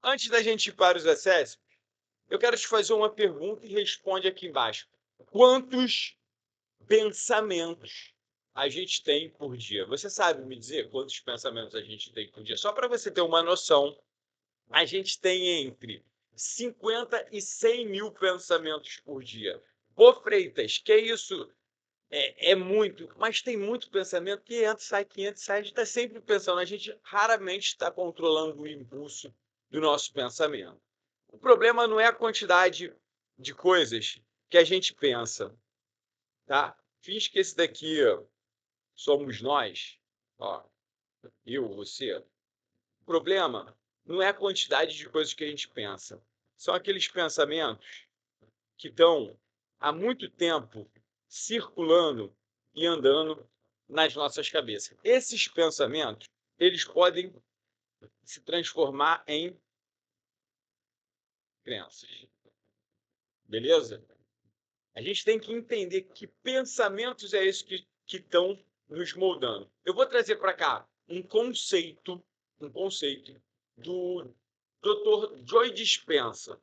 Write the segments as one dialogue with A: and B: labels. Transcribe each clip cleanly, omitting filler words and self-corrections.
A: Antes da gente ir para os acessos, eu quero te fazer uma pergunta e responde aqui embaixo. Quantos pensamentos a gente tem por dia? Você sabe me dizer quantos pensamentos a gente tem por dia? Só para você ter uma noção, a gente tem entre 50 e 100 mil pensamentos por dia. Pô, Freitas, que isso? É muito, mas tem muito pensamento que entra, sai, a gente está sempre pensando, a gente raramente está controlando o impulso do nosso pensamento. O problema não é a quantidade de coisas que a gente pensa, tá? Finge que esse daqui somos nós, ó, eu, você. O problema não é a quantidade de coisas que a gente pensa, são aqueles pensamentos que estão há muito tempo circulando e andando nas nossas cabeças. Esses pensamentos, eles podem se transformar em crenças. Beleza? A gente tem que entender que pensamentos é esses que estão nos moldando. Eu vou trazer para cá um conceito do Dr. Joe Dispenza,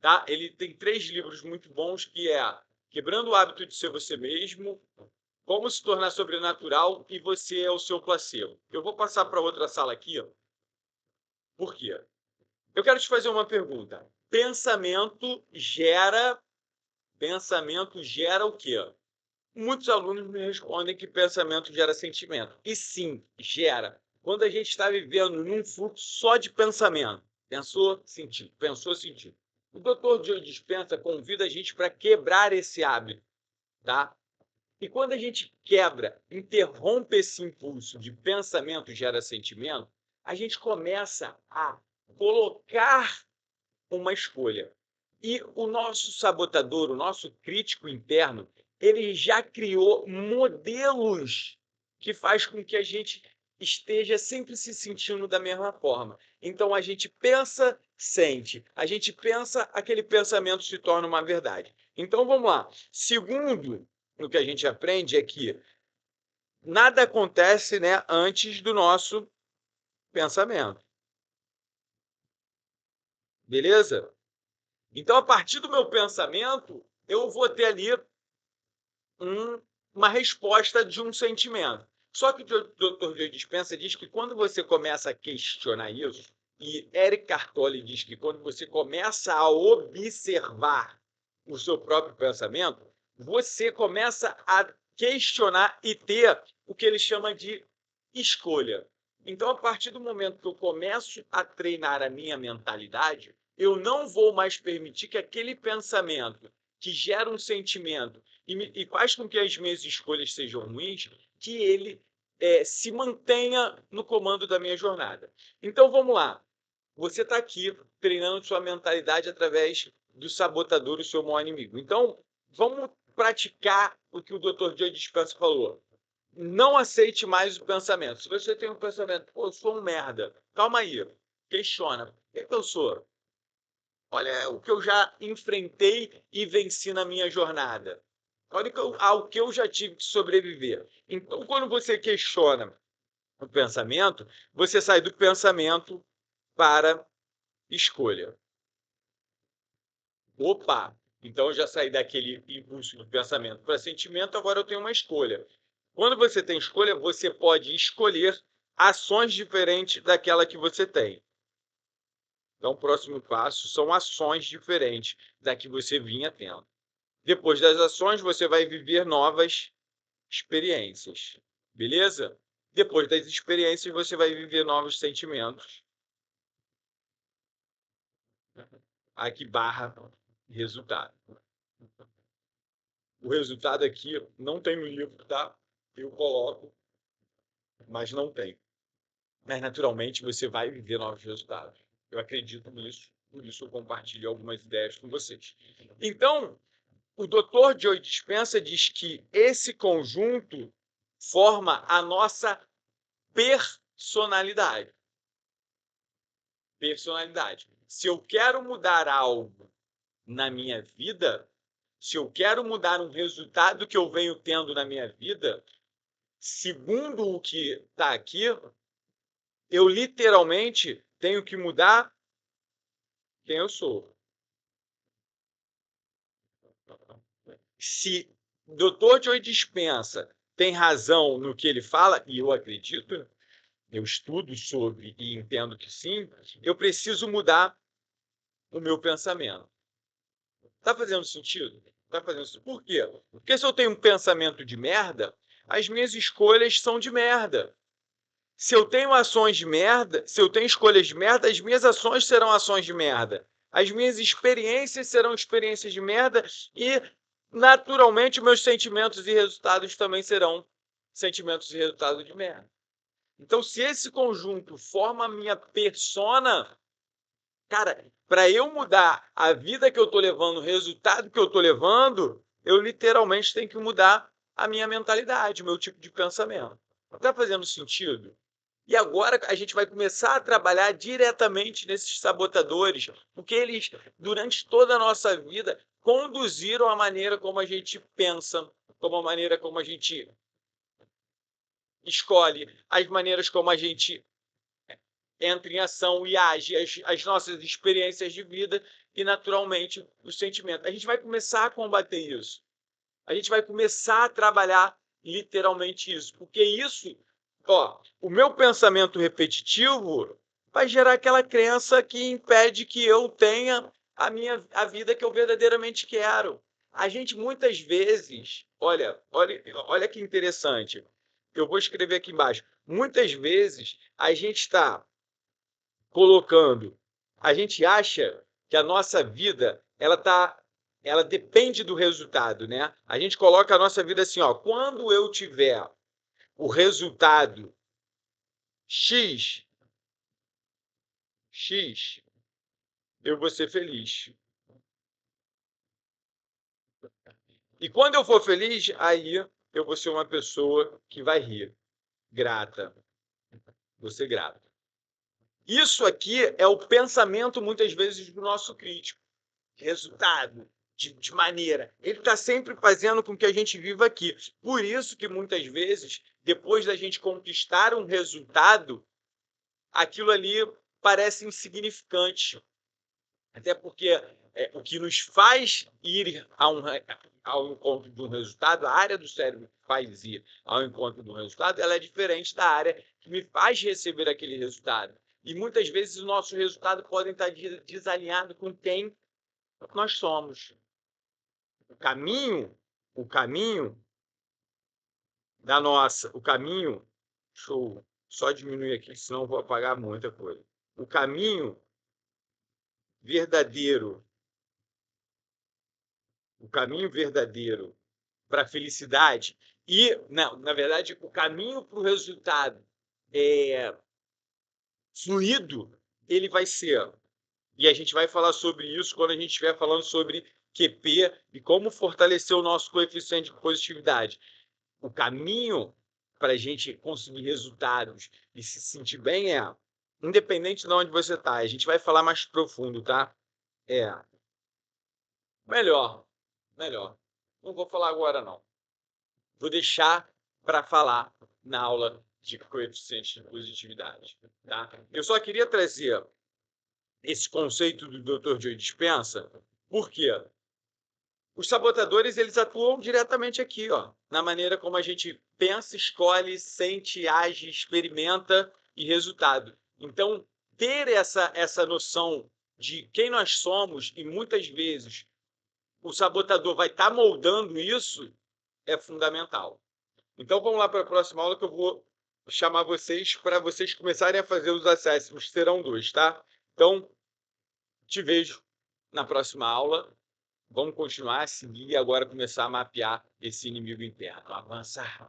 A: tá? Ele tem 3 livros muito bons, que é Quebrando o Hábito de Ser Você Mesmo, Como Se Tornar Sobrenatural e Você é o Seu Placebo. Eu vou passar para outra sala aqui. Por quê? Eu quero te fazer uma pergunta. Pensamento gera o quê? Muitos alunos me respondem que pensamento gera sentimento. E sim, gera. Quando a gente está vivendo num fluxo só de pensamento. Pensou, sentiu. Pensou, sentiu. O Dr. Joe Dispenza convida a gente para quebrar esse hábito, tá? E quando a gente quebra, interrompe esse impulso de pensamento gera sentimento, a gente começa a colocar uma escolha. E o nosso sabotador, o nosso crítico interno, ele já criou modelos que faz com que a gente esteja sempre se sentindo da mesma forma. Então a gente pensa, sente. A gente pensa, aquele pensamento se torna uma verdade. Então vamos lá. Segundo, o que a gente aprende é que nada acontece, né, antes do nosso pensamento. Beleza? Então, a partir do meu pensamento, eu vou ter ali uma resposta de um sentimento. Só que o Dr. Joe Dispenza diz que quando você começa a questionar isso, e Eric Cartoli diz que quando você começa a observar o seu próprio pensamento, você começa a questionar e ter o que ele chama de escolha. Então, a partir do momento que eu começo a treinar a minha mentalidade, eu não vou mais permitir que aquele pensamento que gera um sentimento e faz com que as minhas escolhas sejam ruins, que ele se mantenha no comando da minha jornada. Então, vamos lá. Você está aqui treinando sua mentalidade através do sabotador, o seu maior inimigo. Então, vamos praticar o que o Dr. Joe Dispenza falou. Não aceite mais o pensamento. Se você tem um pensamento, pô, eu sou um merda. Calma aí. Questiona. Por que eu sou? Olha o que eu já enfrentei e venci na minha jornada. Olha ao que eu já tive que sobreviver. Então, quando você questiona o pensamento, você sai do pensamento para escolha. Opa! Então, eu já saí daquele impulso do pensamento para sentimento, agora eu tenho uma escolha. Quando você tem escolha, você pode escolher ações diferentes daquela que você tem. Então, o próximo passo são ações diferentes da que você vinha tendo. Depois das ações, você vai viver novas experiências. Beleza? Depois das experiências, você vai viver novos sentimentos. Aqui barra resultado. O resultado aqui não tem no livro, tá? Eu coloco, mas não tem. Mas, naturalmente, você vai viver novos resultados. Eu acredito nisso, por isso eu compartilho algumas ideias com vocês. Então, o Dr. Joe Dispenza diz que esse conjunto forma a nossa personalidade. Personalidade. Se eu quero mudar algo na minha vida, se eu quero mudar um resultado que eu venho tendo na minha vida, segundo o que está aqui, eu literalmente tenho que mudar quem eu sou. Se Dr. Joe Dispenza tem razão no que ele fala, e eu acredito, eu estudo sobre e entendo que sim, eu preciso mudar o meu pensamento. Tá fazendo sentido? Tá fazendo sentido. Por quê? Porque se eu tenho um pensamento de merda, as minhas escolhas são de merda. Se eu tenho ações de merda, se eu tenho escolhas de merda, as minhas ações serão ações de merda. As minhas experiências serão experiências de merda e, naturalmente, meus sentimentos e resultados também serão sentimentos e resultados de merda. Então, se esse conjunto forma a minha persona, cara, para eu mudar a vida que eu estou levando, o resultado que eu estou levando, eu literalmente tenho que mudar a minha mentalidade, o meu tipo de pensamento. Está fazendo sentido? E agora a gente vai começar a trabalhar diretamente nesses sabotadores, porque eles, durante toda a nossa vida, conduziram a maneira como a gente pensa, como a maneira como a gente escolhe, as maneiras como a gente entra em ação e age, as nossas experiências de vida e, naturalmente, os sentimentos. A gente vai começar a combater isso. A gente vai começar a trabalhar literalmente isso, porque isso, ó, o meu pensamento repetitivo vai gerar aquela crença que impede que eu tenha a vida que eu verdadeiramente quero. A gente muitas vezes, olha que interessante. Eu vou escrever aqui embaixo. Muitas vezes a gente está colocando, a gente acha que a nossa vida ela depende do resultado, né? A gente coloca a nossa vida assim, ó, quando eu tiver o resultado X, eu vou ser feliz. E quando eu for feliz, aí eu vou ser uma pessoa que vai rir, grata, vou ser grata. Isso aqui é o pensamento, muitas vezes, do nosso crítico. Resultado, de maneira. Ele está sempre fazendo com que a gente viva aqui. Por isso que, muitas vezes, depois da gente conquistar um resultado, aquilo ali parece insignificante. Até porque o que nos faz ir ao encontro de um resultado, a área do cérebro que faz ir ao encontro de um resultado, ela é diferente da área que me faz receber aquele resultado. E muitas vezes o nosso resultado pode estar desalinhado com quem nós somos. O caminho o caminho, deixa eu só diminuir aqui, senão eu vou apagar muita coisa. O caminho verdadeiro, para a felicidade e, na verdade, o caminho para o resultado fluido, ele vai ser. E a gente vai falar sobre isso quando a gente estiver falando sobre QP e como fortalecer o nosso coeficiente de positividade. O caminho para a gente conseguir resultados e se sentir bem independente de onde você está, a gente vai falar mais profundo, tá? Melhor. Não vou falar agora, não. Vou deixar para falar na aula de coeficiente de positividade, tá? Eu só queria trazer esse conceito do Dr. Joe Dispenza, por quê? Os sabotadores, eles atuam diretamente aqui, ó, na maneira como a gente pensa, escolhe, sente, age, experimenta e resultado. Então, ter essa noção de quem nós somos, e muitas vezes o sabotador vai estar moldando isso, é fundamental. Então, vamos lá para a próxima aula que eu vou chamar vocês para vocês começarem a fazer os acessos. Serão 2, tá? Então, te vejo na próxima aula. Vamos continuar a seguir e agora começar a mapear esse inimigo interno. Avançar.